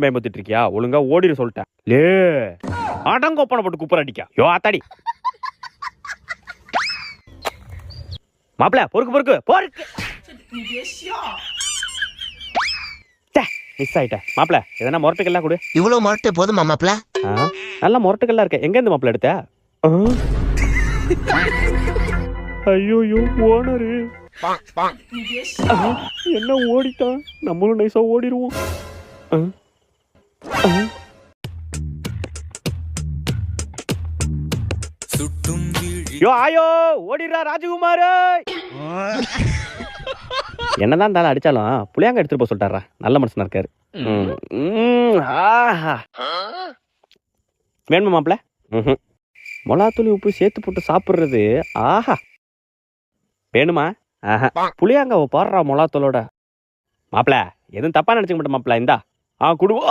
பயமுத்திட்டு இருக்கியா? ஒழுங்கா ஓடிட சொல்லிட்டேன். லே அடங்கோப்பனை போட்டு குப்பர் அடிக்கா. யோ ஆத்தாடி. மாப்பிள பொறுக்கு மிஸ் ஆயிட்டேன். மாப்பிள எதனா முரட்டுக்கெல்லாம் கொடு. இவ்வளவு முரட்டு போதுமா மாப்பிள? நல்லா முரட்டுக்கெல்லாம் இருக்க. எங்க இருந்து மாப்பிள எடுத்த? ஐயோ ஓனரு என்ன ஓடிட்டான். நம்மளும் நைஸா ஓடிடுவோம். யோ ஆயோ ஓடிடுறா ராஜகுமார். என்னதான் இருந்தாலும் அடிச்சாலும் புளியாங்க எடுத்துட்டு போக சொல்லிட்டாரா. நல்ல மனுஷனா இருக்காரு. வேணுமா மாப்பிள? மொளாத்தூளி உப்பு சேர்த்து போட்டு சாப்பிடுறது ஆஹா. வேணுமா? புளியாங்க பாடுறா மொளாத்தூளோட. மாப்பிள எதுவும் தப்பா நினைச்சுக்க மாட்டேன் மாப்பிள. இந்தா குடுவா.